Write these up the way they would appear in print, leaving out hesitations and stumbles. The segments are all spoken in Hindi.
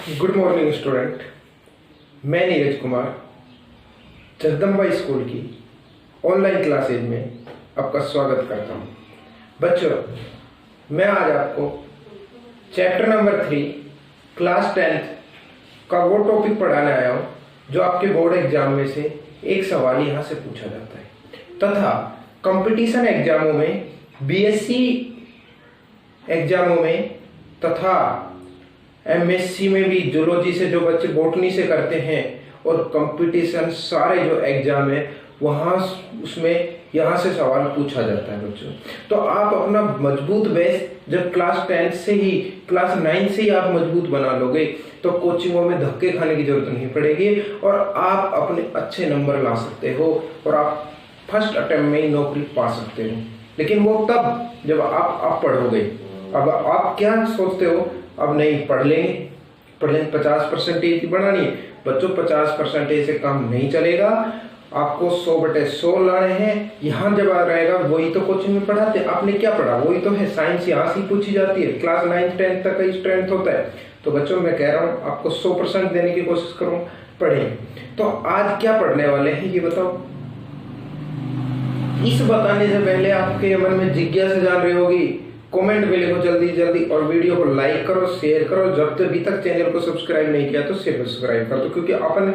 Good morning student. मैं नीरज कुमार जगदम्बा स्कूल की ऑनलाइन क्लासेज में आपका स्वागत करता हूं। बच्चों, मैं आज आपको चैप्टर नंबर 3 क्लास 10th का वो टॉपिक पढ़ाने आया हूं जो आपके बोर्ड एग्जाम में से एक सवाल यहां से पूछा जाता है तथा कंपटीशन एग्जामों में, बीएससी एग्जामों में तथा एमएससी में भी जूलॉजी से जो बच्चे बॉटनी से करते हैं और कंपटीशन सारे जो एग्जाम है वहां उसमें यहाँ से सवाल पूछा जाता है बच्चों। तो आप अपना मजबूत बेस जब क्लास 10 से ही, क्लास 9 से ही आप मजबूत बना लोगे तो कोचिंगों में धक्के खाने की जरूरत नहीं पड़ेगी और आप अपने अच्छे नंबर ला सकते हो और आप फर्स्ट अटेम्प्ट में ही नौकरी पा सकते हो। लेकिन वो तब जब आप पढ़ोगे। अब आप क्या सोचते हो, अब नहीं पढ़ लेंगे 50% बनानी है बच्चों। 50% से काम नहीं चलेगा, आपको 100/100 लाने हैं। यहाँ जब आ रहेगा वही तो कोचिंग में पढ़ाते, आपने क्या पढ़ा वही तो है। साइंस यहाँ से पूछी जाती है, क्लास 9 10 तक का स्ट्रेंथ होता है। तो बच्चों मैं कह रहा हूँ आपको 100% देने की कोशिश करो, पढ़ें। तो आज क्या पढ़ने वाले हैं ये बताओ। इस बताने से पहले आपके मन में जिज्ञासा जान रही होगी, कमेंट में लिखो जल्दी जल्दी और वीडियो को लाइक करो, शेयर करो। जब अभी तक चैनल को सब्सक्राइब नहीं किया तो सब्सक्राइब कर दो, क्योंकि अपन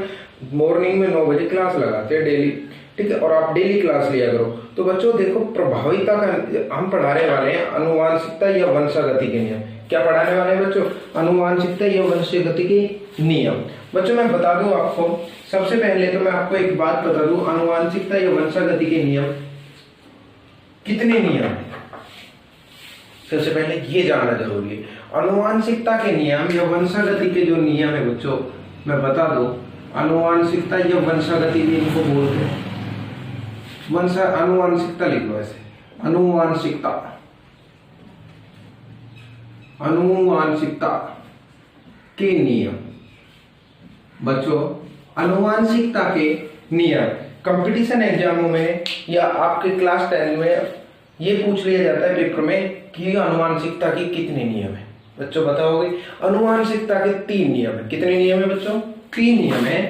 मॉर्निंग में 9 बजे क्लास लगाते हैं डेली, ठीक है। और आप डेली क्लास लिया करो। तो बच्चों देखो, प्रभाविता का हम पढ़ाने वाले हैं अनुवांशिकता या वंशागति के नियम। क्या पढ़ाने वाले हैं बच्चों? अनुवांशिकता या वंशागति के नियम। बच्चों मैं बता दूं आपको, सबसे पहले तो मैं आपको एक बात बता दूं, अनुवांशिकता या वंशागति के नियम कितने नियम है सबसे पहले ये जानना जरूरी है। अनुवांशिकता के नियम या वंशागति के जो नियम है बच्चों मैं बता दूं, अनुवांशिकता या वंशागति भी इनको बोलते हैं। अनुवांशिकता लिख लो ऐसे, अनुवांशिकता के नियम। बच्चों अनुवांशिकता के नियम कंपटीशन एग्जामों में या आपके क्लास 10 में ये पूछ लिया जाता है पेपर में कि अनुवांशिकता के कितने नियम है। बच्चों बताओगे? अनुवांशिकता के 3 नियम है। कितने नियम है बच्चों? 3 नियम है।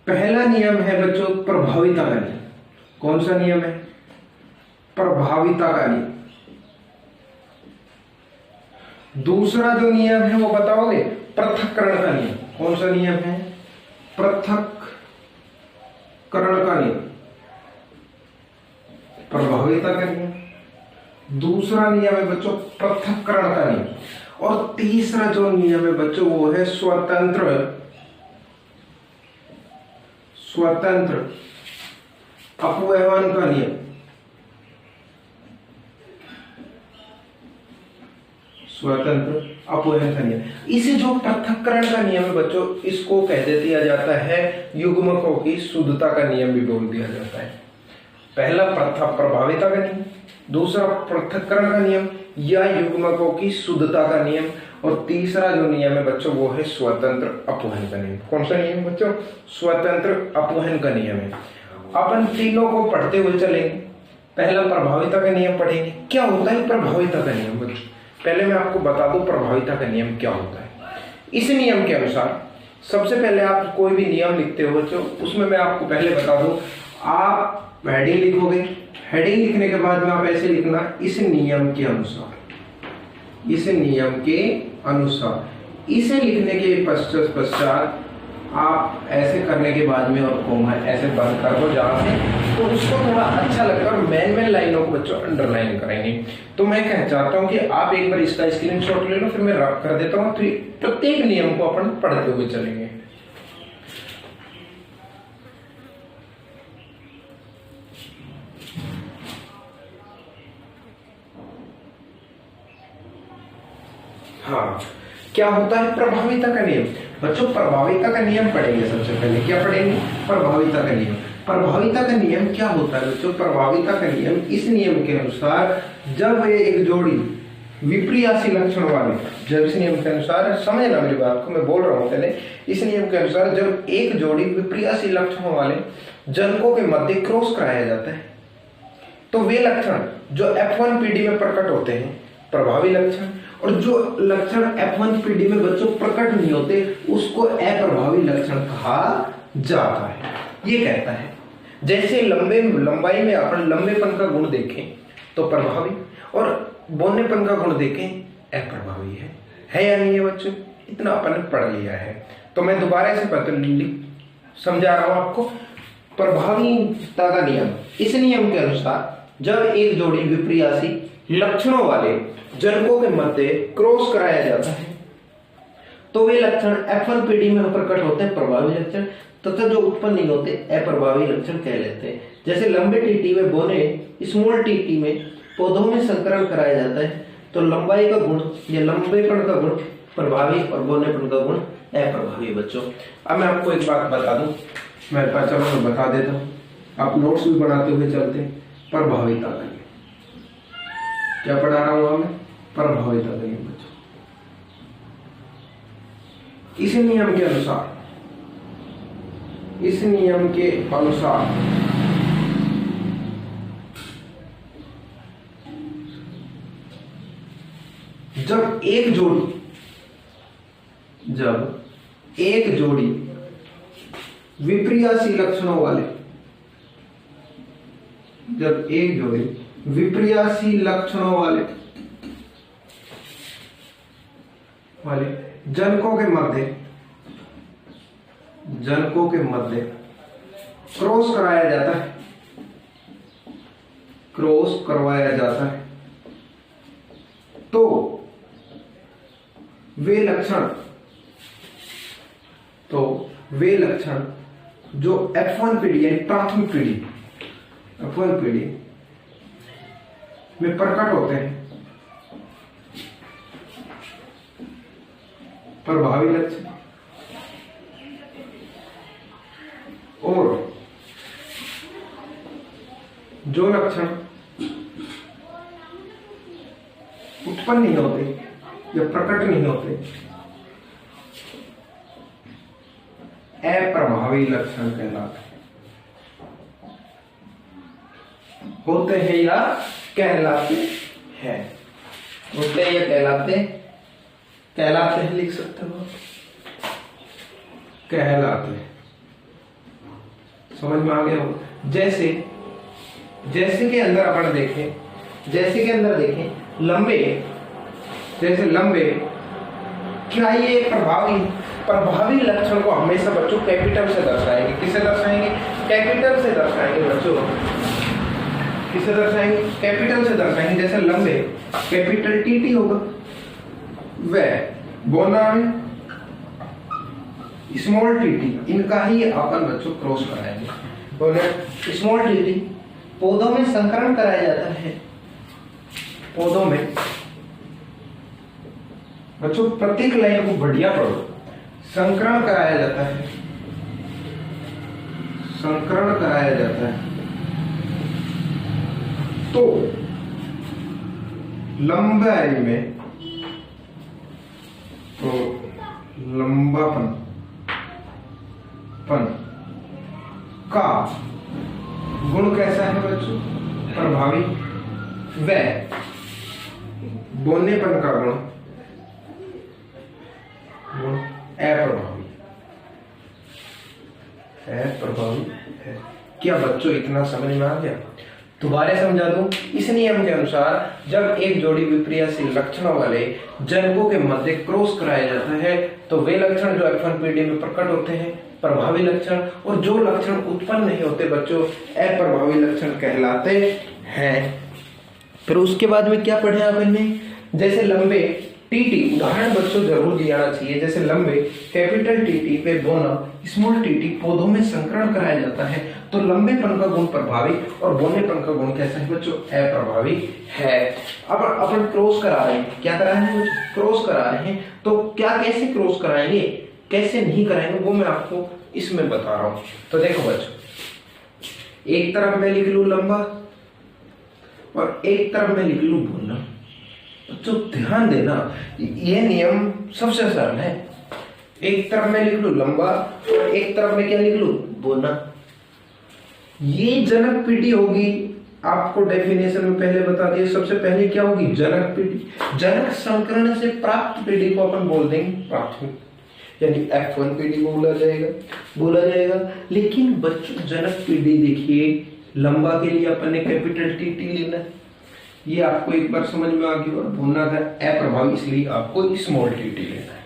पहला नियम है बच्चों प्रभाविता का नियम। कौन सा नियम है? प्रभाविता का नियम। दूसरा जो नियम है वो बताओगे? पृथक्करण का नियम। कौन सा नियम है? पृथक्करण का नियम, प्रभाविता का नियम। दूसरा नियम है बच्चों पृथक्करण का नियम। और तीसरा जो नियम है बच्चों वो है स्वतंत्र अपव्यवहार का नियम। स्वतंत्र अपव्यवहार का नियम। इसे जो पृथक्करण का नियम है बच्चों, इसको कह दिया जाता है युग्मकों की शुद्धता का नियम भी बोल दिया जाता है। पहला प्रभाविता का नियम, दूसरा पृथक्करण का नियम या युग्मकों की शुद्धता का नियम, और तीसरा जो नियम है बच्चों वो है स्वतंत्र अपवहन का नियम। कौन सा नियम बच्चों? स्वतंत्र अपवहन का नियम है। अपन तीनों को पढ़ते हुए चलेंगे। पहला प्रभाविता का नियम पढ़ेंगे। क्या होता है प्रभाविता का नियम बच्चों? पहले मैं आपको बता दूं प्रभाविता का नियम क्या होता है। इस नियम के अनुसार सबसे पहले आप कोई भी नियम लिखते हो बच्चों, उसमें मैं आपको पहले बता दूं, आप हेडिंग लिखोगे। हेडिंग लिखने के बाद में आप ऐसे लिखना, इस नियम के अनुसार। इस नियम के अनुसार इसे लिखने के पश्चात आप ऐसे करने के बाद में और कोमा ऐसे बंद कर दो जहां से, तो उसको थोड़ा अच्छा लगेगा। और मेन लाइनों को बच्चों अंडरलाइन करेंगे। तो मैं कह चाहता हूं कि आप एक बार इसका स्क्रीनशॉट ले लो, फिर मैं रब कर देता हूं। तो प्रत्येक नियम को अपन पढ़ते हुए चलेंगे। हाँ, क्या होता है प्रभाविता का नियम? बच्चों प्रभाविता का नियम पढ़ेंगे। सबसे पहले क्या पढ़ेंगे? प्रभाविता का नियम। प्रभाविता का नियम क्या होता है बच्चों? प्रभाविता का नियम, इस नियम के अनुसार जब एक जोड़ी विपर्यासी लक्षण वाले, जब इस नियम के अनुसार, समझना मेरी बात को, मैं बोल रहा हूं पहले। इस नियम के अनुसार जब एक जोड़ी विपर्यासी लक्षणों वाले जनकों के मध्य क्रॉस कराया जाता है तो वे लक्षण जो F1 PD में प्रकट होते हैं प्रभावी लक्षण, और जो लक्षण F1 पीढ़ी में बच्चों प्रकट नहीं होते उसको अप्रभावी लक्षण कहा जाता है। ये कहता है जैसे लंबाई में अपन लंबेपन का गुण देखें तो प्रभावी और बोनेपन का गुण देखें अप्रभावी है या नहीं है बच्चों? इतना अपन ने पढ़ लिया है। तो मैं दोबारा से समझा रहा हूं आपको। प्रभावीता का नियम, इस नियम के अनुसार जब एक जोड़ी विपर्यासी लक्षणों वाले जनकों के मध्य क्रॉस कराया जाता है तो वे लक्षण F1 पीढ़ी में प्रकट होते हैं प्रभावी लक्षण, तथा जो उत्पन्न नहीं होते अप्रभावी लक्षण कह लेते हैं। जैसे लंबे टीटी व बोने स्मॉल टीटी में पौधों में संकरण कराया जाता है तो लंबाई का गुण या लंबेपन का गुण प्रभावी और बोनेपन का गुण अप्रभावी। बच्चों अब मैं आपको एक बात बता दूं, मैं बता देता हूं, आप नोट्स भी बनाते हुए चलते हैं। प्रभाविता का नियम क्या पढ़ा रहा हूं मैं? प्रभाविता का नियम बच्चों। इस नियम के अनुसार जब एक जोड़ी विपर्यासी लक्षणों वाले जनकों के मध्य क्रॉस करवाया जाता है तो वे लक्षण जो F1 पीढ़ी यानी प्राथमिक पीढ़ी में प्रकट होते हैं प्रभावी लक्षण, और जो लक्षण उत्पन्न नहीं होते या प्रकट नहीं होते अप्रभावी लक्षण कहलाते होते हैं या कहलाते हैं। लिख सकते हो, कहलाते हैं। समझ में आ गया हो? जैसे के अंदर अपन देखें लंबे क्या ये प्रभावी लक्षण को हमेशा बच्चों कैपिटल से दर्शाएंगे। किसे दर्शाएंगे? कैपिटल से दर्शाएंगे बच्चों। किसे दर्शाएंगे? कैपिटल से दर्शाएंगे। जैसे लंबे कैपिटल टीटी होगा, वह बोना में स्मॉल टीटी, इनका ही अपन बच्चों क्रॉस कराएंगे। बोले स्मॉल टीटी पौधों में संकरण कराया जाता है। पौधों में बच्चों प्रत्येक लाइन को बढ़िया पढ़ो। संकरण कराया जाता है तो लंबाई में तो लंबापन का गुण कैसा है बच्चों? प्रभावी। व बोनेपन का गुण अप्रभावी है। क्या बच्चों इतना समझ में आ गया? दोबारा समझा दूं। इस नियम के अनुसार जब एक जोड़ी विपर्यासी लक्षणों वाले जनकों के मध्य क्रॉस कराया जाता है तो वे लक्षण जो F1 पीढ़ी में प्रकट होते हैं प्रभावी लक्षण, और जो लक्षण उत्पन्न नहीं होते बच्चों अप्रभावी लक्षण कहलाते हैं। फिर उसके बाद में क्या पढ़े अपन ने? जैसे लंबे टीटी, उदाहरण बच्चों जरूर दिया जाना चाहिए। जैसे लंबे कैपिटल टीटी पे बोना स्मॉल टीटी पौधों में संकरण कराया जाता है तो लंबेपन का गुण प्रभावी और बोनेपन का गुण कैसा है बच्चों? अप्रभावी है। अब अपन क्रॉस करा रहे हैं। क्या करा रहे हैं? क्रॉस करा रहे हैं। तो क्या कैसे क्रॉस कराएंगे, कैसे नहीं कराएंगे, वो मैं आपको इसमें बता रहा हूं। तो देखो बच्चों, एक तरफ मैं लिख लू लंबा और एक तरफ मैं लिख लू बोना। तो ध्यान देना, ये नियम सबसे सरल है। एक तरफ मैं लिख लू लंबा और एक तरफ मैं क्या लिख लू? बोना। ये जनक पीढ़ी होगी आपको डेफिनेशन में पहले बता दिया। सबसे पहले क्या होगी, जनक पीढ़ी। जनक संकरण से प्राप्त पीढ़ी को अपन बोल देंगे प्राथमिक, यानी F1 पीढ़ी बोला जाएगा। लेकिन बच्चों जनक पीढ़ी देखिए, लंबा के लिए अपन ने कैपिटल टी लेना है, ये आपको एक बार समझ में आ गया। और भुना का अप्रभावी, इसलिए आपको स्मॉल टी लेना है।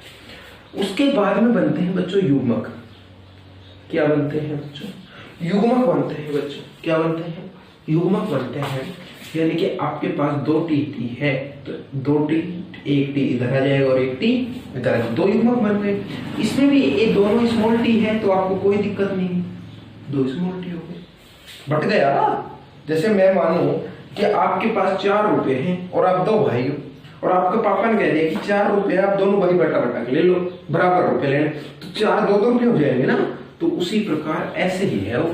उसके बाद में बनते हैं बच्चों युग्मक। क्या बनते हैं बच्चों, युग्मक बनते हैं बच्चों। क्या बनते हैं, युग्मक बनते हैं। यानी कि आपके पास दो टी है, तो दो टी, एक टी इधर आ जाएगा और एक टी इधर आ जाएगा, दो युग्मक बन गए। इसमें भी ये दोनों स्मॉल टी है, तो आपको कोई दिक्कत नहीं, दो स्मॉल टी हो गए। बट गया ना, जैसे मैं मानूं कि आपके पास 4 रुपए हैं और आप 2 भाई हो, और आपके पापा ने कह दिया कि 4 रुपए आप दोनों भाई बटा के ले लो, बराबर रुपए लेने, तो 4 2 रुपये हो जाएंगे ना। तो उसी प्रकार ऐसे ही है वो,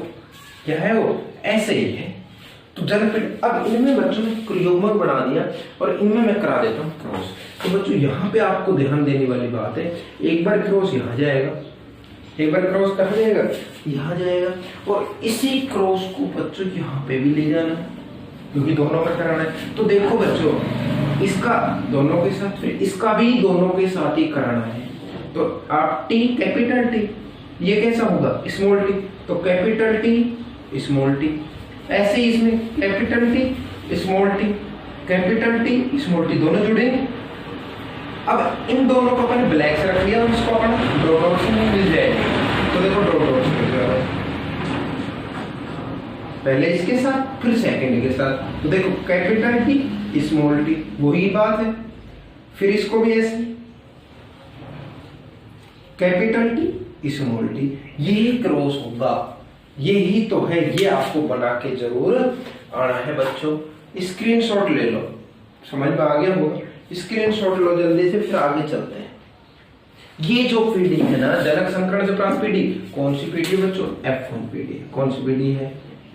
क्या है वो, ऐसे ही है। तो जनक, अब इनमें बच्चों ने युग्मक बना दिया और इनमें मैं करा देता हूँ क्रॉस। तो बच्चों यहाँ पे आपको ध्यान देने वाली बात है, एक बार क्रॉस यहाँ जाएगा, एक बार क्रॉस कहाँ जाएगा, यहाँ जाएगा, और इसी क्रॉस को बच्चों यहाँ पे भी ले जाना, क्योंकि दोनों में कराना है। तो देखो बच्चों, इसका दोनों के साथ, फिर इसका भी दोनों के साथ ही कराना है। तो आप टी कैपिटल टी, ये कैसा होगा, स्मॉल टी, तो कैपिटल टी स्मॉल टी। ऐसे ही इसमें capital T small T, capital T small T, दोनों जुड़ेंगे। अब इन दोनों को अपन ब्लैक से रख लिया और इसको अपन ड्रॉ डॉट से मिल जाएगा। तो देखो ड्रॉ डॉट से मिल जाएगा, पहले इसके साथ फिर सेकंड के साथ। तो देखो कैपिटल टी स्मॉल टी, वही बात है। फिर इसको भी ऐसे कैपिटल टी स्मॉल टी, यही क्रॉस होगा, यही तो है। ये आपको बना के जरूर आना है बच्चों। स्क्रीनशॉट ले लो, समझ में आ गया होगा, स्क्रीनशॉट लो जल्दी से, फिर आगे चलते हैं। ये जो पीढ़ी है ना, जनक संकरण से प्राप्त पीढ़ी, कौन सी पीढ़ी बच्चों, F1 पीढ़ी। कौन सी पीढ़ी है,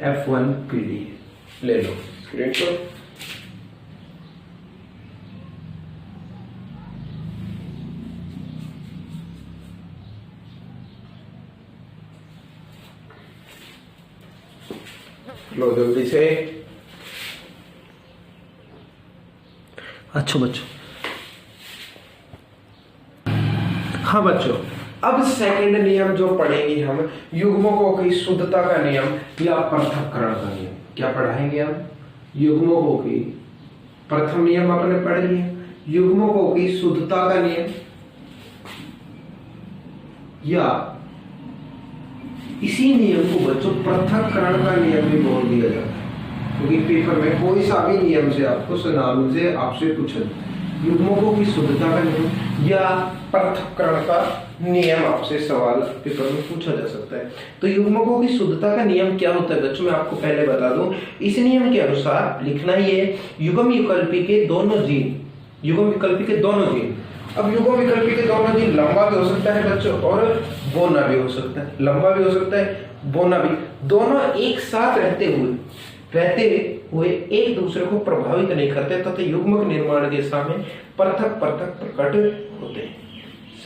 F1 पीढ़ी है। ले लो स्क्रीनशॉट। लो जल्दी से। अच्छा बच्चों, हाँ बच्चों, अब सेकंड नियम जो पढ़ेंगे हम, युग्मकों की शुद्धता का नियम या पृथक्करण का नियम। क्या पढ़ाएंगे हम, युग्मकों की, प्रथम नियम आपने पढ़ लिया, युग्मकों की शुद्धता का नियम, या इसी नियम को बच्चों पृथक्करण का नियम भी बोल दिया जाता है, क्योंकि पेपर में कोई सा भी नियम से आपको सवाल से आपसे पूछे, युग्मकों की शुद्धता का नियम या पृथक्करण का नियम आपसे सवाल पेपर में पूछा जा सकता है। तो युग्मकों की शुद्धता का नियम क्या होता है बच्चों, मैं आपको पहले बता दूं। इस नियम के अनुसार लिखना ही है, युग्म विकल्पी के दोनों जीन, युग्म विकल्पी के दोनों जीन। अब युग्म विकल्पी के दोनों जीन लंबा भी हो सकता है बच्चों और बोना भी हो सकता है, लंबा भी हो सकता है बोना भी, दोनों एक साथ रहते हुए एक दूसरे को प्रभावित नहीं करते तथा युग्मक निर्माण के समय पृथक प्रकट होते हैं।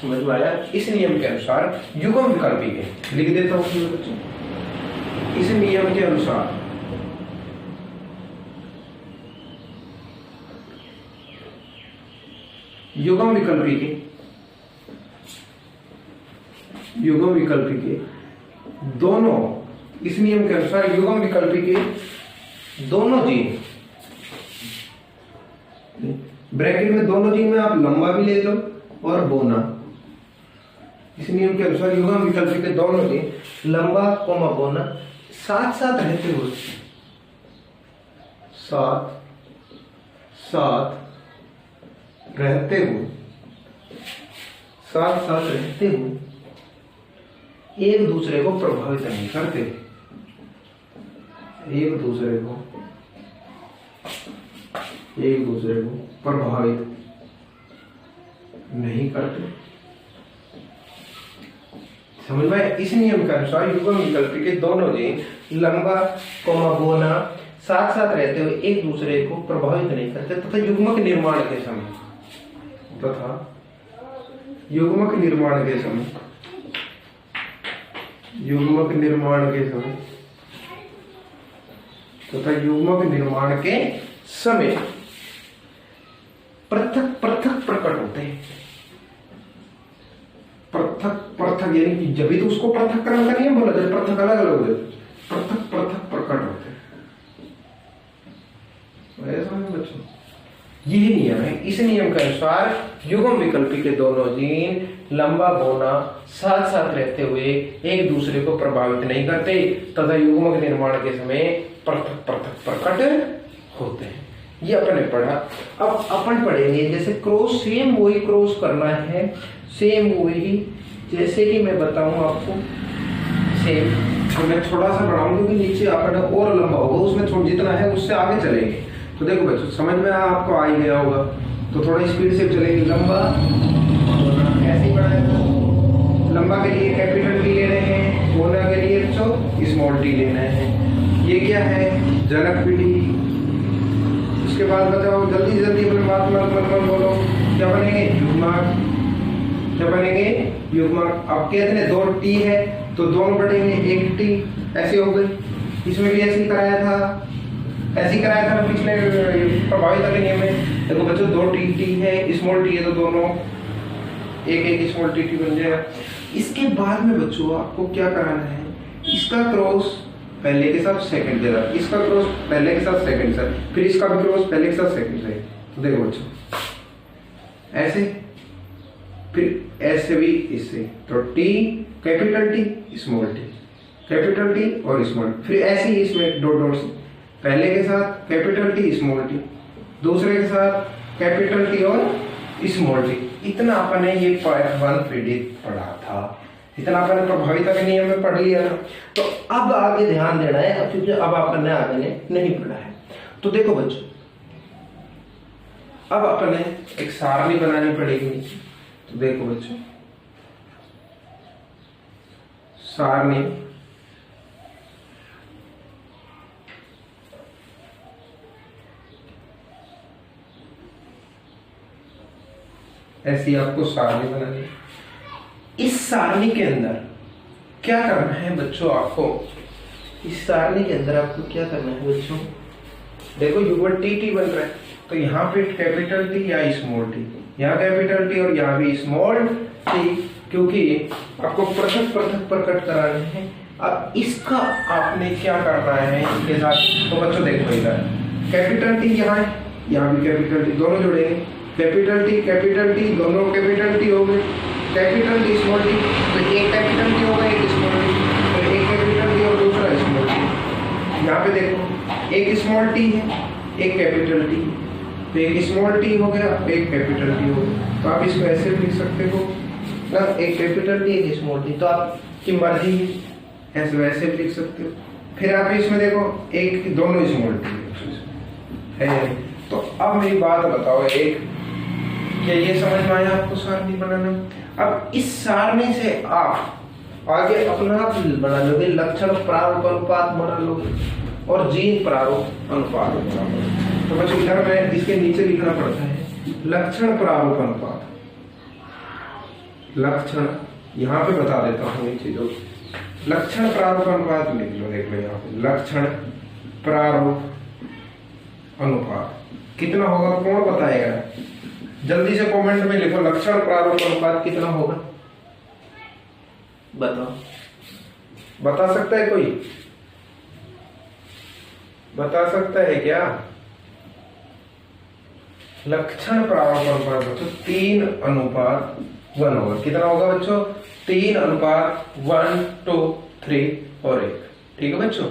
समझ में आया। इस नियम के अनुसार युग्म विकल्पी के, लिख देता हूं बच्चों, इस नियम के अनुसार युग्म विकल्पी के दोनों, इस नियम के अनुसार युग्म विकल्पी के दोनों जीन, ब्रैकेट में दोनों जीन में आप लंबा भी ले लो और बोना। इस नियम के अनुसार युग्म विकल्पी के दोनों जीन लंबा कोमा बोना साथ साथ रहते हुए, साथ रहते हुए एक दूसरे को प्रभावित नहीं करते, एक दूसरे को प्रभावित नहीं करते। समझ में। इस नियम के अनुसार युग्म विकल्पी के दोनों जीन लंबा कोमा बोना साथ साथ रहते हुए एक दूसरे को प्रभावित नहीं करते तथा युग्मक निर्माण के समय तथा युग्मक निर्माण के समय पृथक पृथक प्रकट होते हैं। पृथक पृथक यानी कि जब भी तो उसको पृथक्करण का नियम बोला जाए, पृथक अलग अलग हो जाए, पृथक पृथक प्रकट होते हैं। ऐसा है बच्चों, यही नियम है। इस नियम के अनुसार युग्म विकल्पी के दोनों जीन लंबा बोना साथ साथ रहते हुए एक दूसरे को प्रभावित नहीं करते तथा युग्मक निर्माण के समय पृथक पृथक प्रकट होते हैं। ये अपन ने पढ़ा। अब अपन पढ़ेंगे जैसे क्रॉस, सेम वही क्रॉस करना है, सेम वही जैसे कि मैं बताऊं आपको सेम। तो मैं थोड़ा सा बढ़ाऊंगा क्योंकि नीचे अपन और लंबा होगा, उसमें थोड़ा जितना है उससे आगे चलेंगे। तो देखो बच्चों समझ में आपको आ ही गया होगा, तो थोड़ा स्पीड से चलेंगे। लंबा ऐसे ही बढ़ाएगा, लंबा के लिए कैपिटल टी ले रहे हैं, बोना के लिए बच्चों स्मॉल टी लेना है। ये क्या है, जनक पीढ़ी। उसके बाद बताओ जल्दी जल्दी अपने बात मत बोलो, क्या बनेंगे युग्मक, क्या बनेंगे युग्मक। अब कहते हैं 2 टी है तो दोनों बढ़ेंगे 1 टी, ऐसे हो गई। इसमें भी ऐसे ही कराया था, ऐसे ही कराया था पिछले प्रभाविता के नियम में। देखो बच्चों 2 टी है, स्मॉल टी है तो दोनों एक स्मॉल टी बन जाएगा। इसके बाद में बच्चों आपको क्या कराना है, इसका क्रॉस पहले के साथ सेकंड के साथ, इसका क्रॉस पहले के साथ सेकंड के साथ, फिर इसका भी क्रॉस पहले के साथ सेकंड से। तो देखो बच्चों ऐसे, फिर ऐसे भी इससे। तो T capital T small T, capital T और स्मॉल, फिर ऐसे ही इसमें डॉट डॉट से पहले के साथ कैपिटल टी स्मॉल टी, दूसरे के साथ कैपिटल टी और स्मॉल टी। इतना अपन ने ये पार्ट 1 पीढ़ित पढ़ा था, इतना अपन ने प्रभाविता के नियम में पढ़ लिया था। तो अब आगे ध्यान देना है, अब क्योंकि अब अपन ने आगे नहीं पढ़ा है। तो देखो बच्चों अब अपन ने एक सारणी बनानी पड़ेगी। तो देखो बच्चों सारणी, ऐसी आपको सारणी बनानी है। इस सारणी के अंदर क्या करना है बच्चों, आपको इस सारणी के अंदर आपको क्या करना है बच्चों, देखो युगल टी टी बन रहा है तो यहाँ पे कैपिटल टी या स्मॉल टी, यहाँ कैपिटल टी और यहाँ भी स्मॉल टी, क्योंकि आपको पृथक पृथक प्रकट कराने हैं। अब इसका आपने क्या करना है इसके साथ, तो बच्चों देखो इधर कैपिटल टी यहाँ है, यहाँ भी कैपिटल टी, दोनों जुड़ेंगे। कैपिटल टी दोनों कैपिटल टी हो गए, कैपिटल टी स्मॉल टी, तो एक कैपिटल टी होगा एक स्मॉल टी, तो एक कैपिटल टी और दूसरा स्मॉल टी। यहाँ पे देखो एक स्मॉल टी है एक कैपिटल टी, तो एक स्मॉल टी हो गया एक कैपिटल टी हो गया। तो आप इसको ऐसे भी लिख सकते हो ना, एक कैपिटल टी एक स्मॉल टी, तो आपकी मर्जी है, ऐसे वैसे भी लिख सकते हो। फिर आप इसमें देखो एक दोनों स्मॉल टी है। तो अब मेरी बात बताओ, एक क्या ये समझ में आया आपको सारणी बनाना। अब इस सारणी से आप आगे अपना बना लोगे, लक्षण प्रारूप अनुपात बना लोगे और जीन प्रारूप अनुपात बना लोगे। तो बच्चों इधर में इसके नीचे लिखना पड़ता है लक्षण प्रारूप अनुपात। लक्षण यहाँ पे बता देता हूँ नीचे, जो लक्षण प्रारूप अनुपात लिख लो, देख लो यहाँ पे लक्षण प्रारूप अनुपात कितना होगा, कौन बताएगा, जल्दी से कमेंट में लिखो लक्षण प्रारूप अनुपात कितना होगा, बताओ। बता सकता है कोई, बता सकता है क्या? लक्षण प्रारूप अनुपात बच्चों 3:1 होगा। कितना होगा बच्चों? 3:1, 2, 3 और 1। ठीक है बच्चों,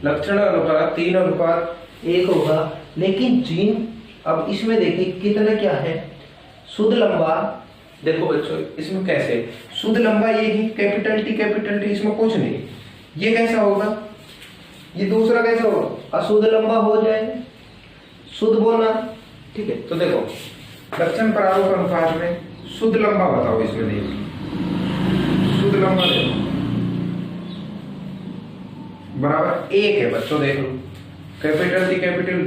लक्षण अनुपात 3:1 होगा। लेकिन जीन अब इसमें देखिए कितने क्या है, शुद्ध लंबा। देखो बच्चों इसमें कैसे शुद्ध लंबा, ये ही कैपिटल टी, इसमें कुछ नहीं। ये कैसा होगा, ये दूसरा कैसा होगा, अशुद्ध लंबा हो जाए, शुद्ध बोलना। ठीक है, तो देखो लक्षण प्रारूप अनुपात में शुद्ध लंबा बताओ, इसमें देखिए शुद्ध लंबा देखो बराबर 1 है बच्चों। देख लो कैपिटल टी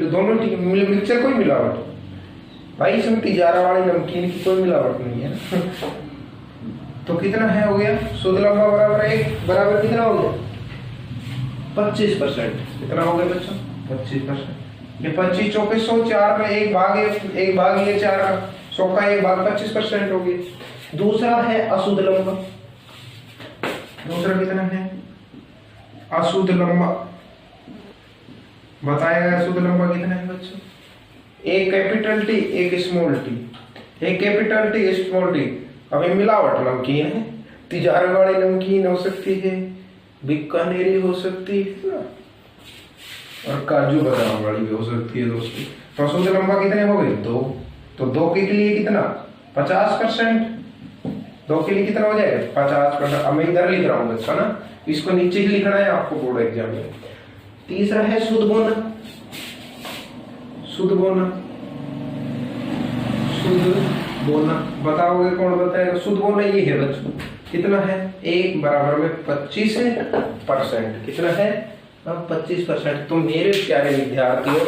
दोनों मिक्सचर, कोई मिलावट भाई, इसमें तिजारा वाली नमकीन की कोई मिलावट नहीं है। तो कितना है हो गया, शुद्ध लंबा बराबर 1 बराबर कितना हो गया 25%। कितना हो गया बच्चों? 25%। ये 25 चौके 100, 4 में एक भाग ये 4 का, 100 का एक भाग 25% हो गया। दूसरा है अशुद्ध लंबा। दूसरा कितना है? अशुद्ध लंबा। बताएगा अशुद्ध लंबा कितना है बच्चों? एक कैपिटल टी, एक स्मॉल टी। एक कैपिटल टी, स्मॉल टी। अब ये मिलावट नमकीन है, तिजार वाली नमकीन हो सकती है, बीकानेरी हो सकती है और काजू बादाम वाली भी हो सकती है दोस्तों। तो अशुद्ध लंबा कितने हो गए? 2। तो 2 के लिए कितना? 50%। 2 के लिए कितना हो जाएगा? 50%। अब मैं इधर लिख रहा हूँ बच्चा ना, इसको नीचे ही लिखना है आपको बोर्ड एग्जाम में। तीसरा है शुद्ध बोना। शुद्ध बोना, शुद्ध बोना बताओगे? कौन बताएगा? शुद्ध बोना ये है बच्चों, कितना है? 1 बराबर में 25%। कितना है? 25%। तो मेरे प्यारे विद्यार्थियों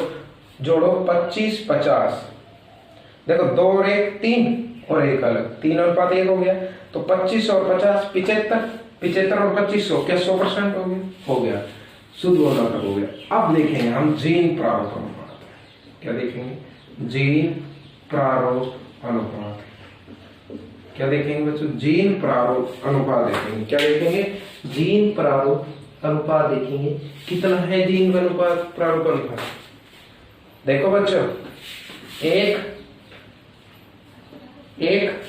जोड़ो 25 50। देखो 2 और 1 3 और 1 अलग, 3 अनुपात 1 हो गया। तो 25 और 50 75, 75 और 25 क्या 100% हो गया? हो गया। शुद्ध बोना तक हो गया। अब देखेंगे हम जीन प्रारूप अनुपात। क्या देखेंगे? जीन प्रारूप अनुपात। क्या देखेंगे बच्चों? जीन प्रारूप अनुपात देखेंगे। क्या देखेंगे? जीन प्रारूप अनुपात देखेंगे। कितना है जीन प्रारूप अनुपात? देखो बच्चों, एक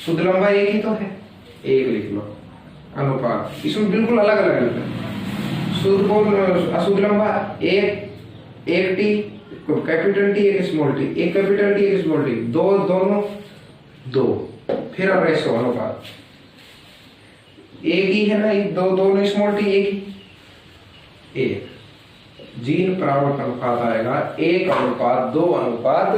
शुद्ध लंबा एक ही तो है, एक लिख लो अनुपात। इसमें बिल्कुल अलग अलग लिखना है। अशुद्ध लंबा एक टी, कैपिटल टी एक स्मॉल टी, एक कैपिटल टी एक स्मॉल टी, दोनों 2। फिर रेशो अनुपात एक ही है ना, दोनों स्मॉल टी एक ही। एक जीन प्रारूप अनुपात आएगा 1:2:1।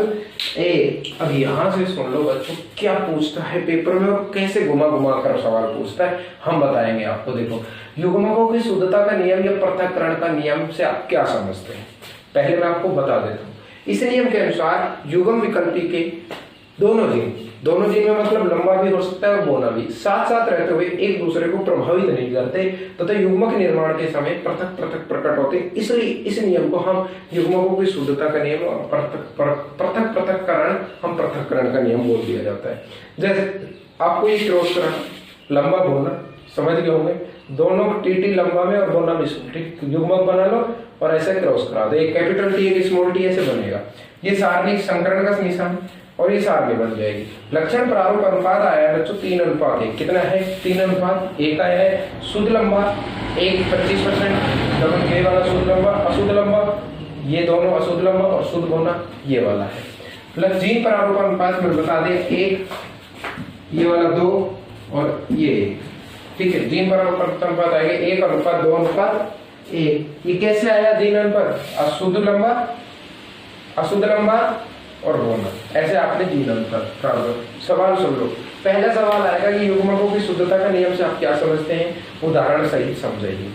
अब यहां से सुन लो बच्चों क्या पूछता है पेपर में और कैसे घुमा घुमा कर सवाल पूछता है, हम बताएंगे आपको। देखो, युग्मकों की शुद्धता का नियम या पृथक्करण का नियम से आप क्या समझते हैं? पहले मैं आपको बता देता हूँ। इस नियम के अनुसार युग्म विकल्पी के दोनों जीन में मतलब लंबा भी हो सकता है और बोना भी, साथ साथ रहते हुए एक दूसरे को प्रभावित नहीं करते तथा युग्मक निर्माण के समय पृथक पृथक प्रकट होते। इसलिए इस नियम को हम युग्मकों की शुद्धता का नियम और पृथक पृथक्करण हम पृथक्करण का नियम बोल दिया जाता है। जैसे आपको ये क्रॉस करना, लंबा बोना समझ गए होंगे, दोनों टीटी लंबा में और बोना में युग्मक बना लो और ऐसे क्रॉस करा दो। एक कैपिटल टी एक स्मॉल टी ऐसे बनेगा। ये सारणी संकरण का निशान और ये सारणी बन जाएगी। लक्षण प्रारूप अनुपात आया है बच्चों 3:1। कितना है? 3:1 आया है। शुद्ध लंबा 25%, डबल के वाला शुद्ध लंबा, अशुद्ध लंबा ये दोनों, अशुद्ध लंबा और शुद्ध बोना ये वाला है। प्लस जीन प्रारूप अनुपात में बता दें 1, ये वाला 2 और ये 1। ठीक है, जीन प्रारूप अनुपात आएगा 1:2:1। ये कैसे आया जीन अनुपात? अशुद्ध लंबा और बोना, ऐसे आपने जीन अनुपात प्रारूप। सवाल सुन लो। पहला सवाल आएगा कि युग्मकों की शुद्धता का नियम से आप क्या समझते हैं? उदाहरण सहित समझाइए।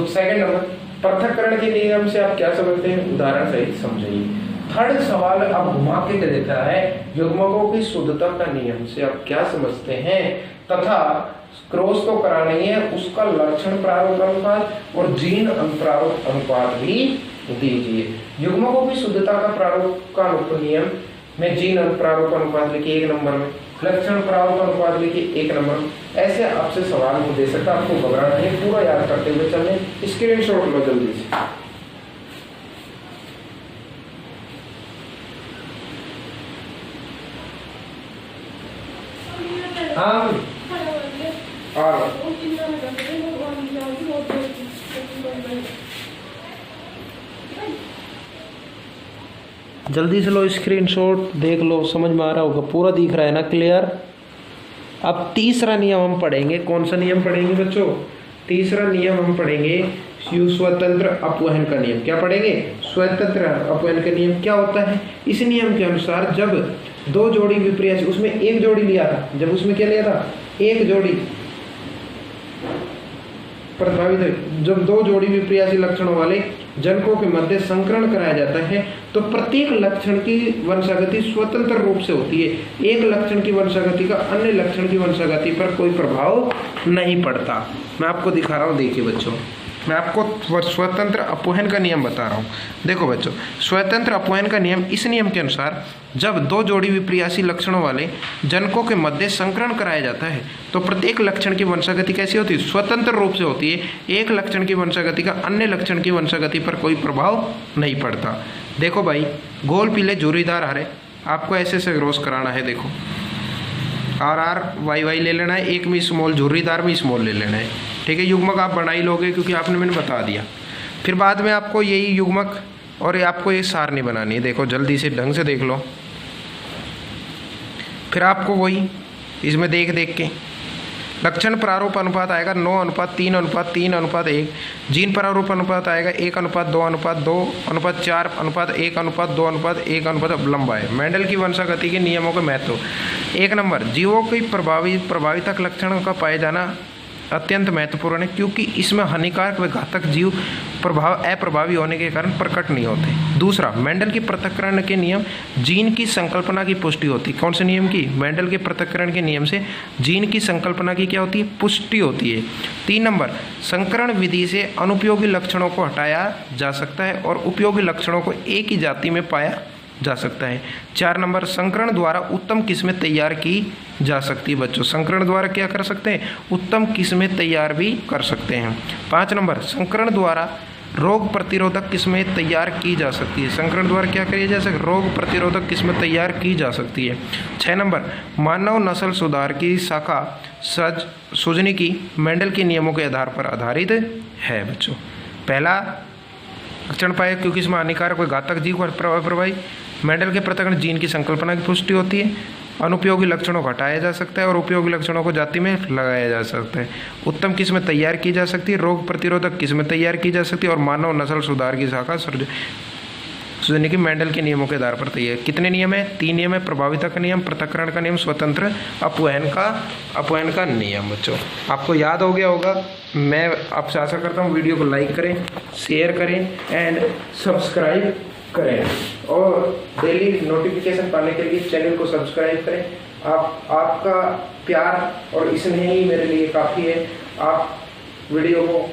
सेकंड नंबर, पृथक्करण के नियम से आप क्या समझते हैं? उदाहरण सहित समझाइए। थर्ड सवाल अब घुमा के देता है, युग्मकों की शुद्धता का नियम से आप क्या समझते हैं तथा क्रॉस तो कराना ही है, उसका लक्षण प्रारूप अनुपात और जीन प्रारूप अनुपात भी दीजिए। युग्मकों की शुद्धता का प्रारूप का नियम में जीन प्रारूप अनुपात लिखिए 1 नंबर में, लक्षण प्रारूप अनुपात लिखिए 1 नंबर में। ऐसे आपसे सवाल को दे सकता, आपको घबराना नहीं, पूरा याद करते हुए चलने। स्क्रीनशॉट लो जल्दी से। हाँ जल्दी से लो स्क्रीनशॉट, देख लो, समझ में आ रहा होगा, पूरा दिख रहा है ना, क्लियर। अब तीसरा नियम हम पढ़ेंगे। कौन सा नियम पढ़ेंगे बच्चों? तीसरा नियम हम पढ़ेंगे स्वतंत्र अपवहन का नियम। क्या पढ़ेंगे? स्वतंत्र अपवहन का नियम क्या होता है? इस नियम के अनुसार जब 2 जोड़ी विपर्यासी, उसमें 1 जोड़ी लिया था, जब उसमें क्या लिया था? 1 जोड़ी प्रभावित, जब 2 जोड़ी विपर्यासी लक्षणों वाले जनकों के मध्य संकरण कराया जाता है तो प्रत्येक लक्षण की वंशागति स्वतंत्र रूप से होती है। एक लक्षण की वंशागति का अन्य लक्षण की वंशागति पर कोई प्रभाव नहीं पड़ता। मैं आपको दिखा रहा हूँ, देखिए बच्चों, मैं आपको स्वतंत्र अपवहन का नियम बता रहा हूँ। देखो बच्चों, स्वतंत्र अपवहन का नियम इस नियम के अनुसार जब दो जोड़ी विप्रियासी लक्षणों वाले जनकों के मध्य संकरण कराया जाता है तो प्रत्येक लक्षण की वंशागति कैसी होती है? स्वतंत्र रूप से होती है। एक लक्षण की वंशागति का अन्य लक्षण की वंशागति पर कोई प्रभाव नहीं पड़ता। देखो भाई, गोल पीले झुर्रीदार हरे, आपको ऐसे से क्रॉस कराना है। देखो RR YY ले लेना है, एक में स्मॉल झुर्रीदार में स्मॉल ले लेना है, ठीक है। युग्मक आप बना ही लोगे क्योंकि आपने मैंने बता दिया। फिर बाद में आपको यही युग्मक और आपको ये सारणी बनानी है। देखो जल्दी से ढंग से देख लो। फिर आपको वही इसमें देख के लक्षण प्रारूप अनुपात आएगा 9:3:3:1। जीन प्रारूप अनुपात आएगा 1:2:2:4:1:2:1 अब लंबा है। मेंडल की वंशागति के नियमों के महत्व। 1 नंबर, जीवों की प्रभावितक लक्षणों का पाए जाना अत्यंत महत्वपूर्ण है क्योंकि इसमें हानिकारक व घातक जीव अप्रभावी होने के कारण प्रकट नहीं होते। दूसरा, मेंडल की पृथक्करण के नियम जीन की संकल्पना की पुष्टि होती है। कौन से नियम की? मेंडल के पृथक्करण के नियम से जीन की संकल्पना की क्या होती है? पुष्टि होती है। 3 नंबर, संकरण विधि से अनुपयोगी लक्षणों को हटाया जा सकता है और उपयोगी लक्षणों को एक ही जाति में पाया जा सकता है। 4 नंबर, संकरण द्वारा उत्तम किस्में तैयार की जा सकती है। बच्चों, संकरण द्वारा क्या कर सकते हैं? उत्तम किस्में तैयार भी कर सकते हैं। 5 नंबर, संकरण द्वारा रोग प्रतिरोधक किस्में तैयार की जा सकती है। संकरण द्वारा क्या करिए जा सकता है? रोग प्रतिरोधक किस्में तैयार की जा सकती है। 6 नंबर, मानव नस्ल सुधार की शाखा सुजनी की मेंडल के नियमों के आधार पर आधारित है। बच्चों, पहला लक्षण पाए क्योंकि इसमें हानिकारक कोई घातक जीव को प्रभावी। मेंडल के पृथक्करण जीन की संकल्पना की पुष्टि होती है। अनुपयोगी लक्षणों को हटाया जा सकता है और उपयोगी लक्षणों को जाति में लगाया जा सकता है। उत्तम किस्में तैयार की जा सकती है, रोग प्रतिरोधक किस्में तैयार की जा सकती है और मानव नस्ल सुधार की शाखा सुजनी की मेंडल के नियमों के आधार पर तैयार। कितने नियम है? 3 नियम है। प्रभाविता का नियम, पृथक्करण का नियम, स्वतंत्र अपवहन का नियम। बच्चों, आपको याद हो गया होगा। मैं आपसे आशा करता हूँ वीडियो को लाइक करें, शेयर करें एंड सब्सक्राइब करें और डेली नोटिफिकेशन पाने के लिए चैनल को सब्सक्राइब करें। आपका प्यार और स्नेह ही मेरे लिए काफ़ी है। आप वीडियो को,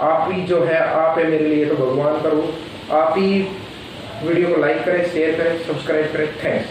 आप ही जो है, आप है मेरे लिए तो भगवान का रूप। आप ही वीडियो को लाइक करें, शेयर करें, सब्सक्राइब करें। थैंक्स।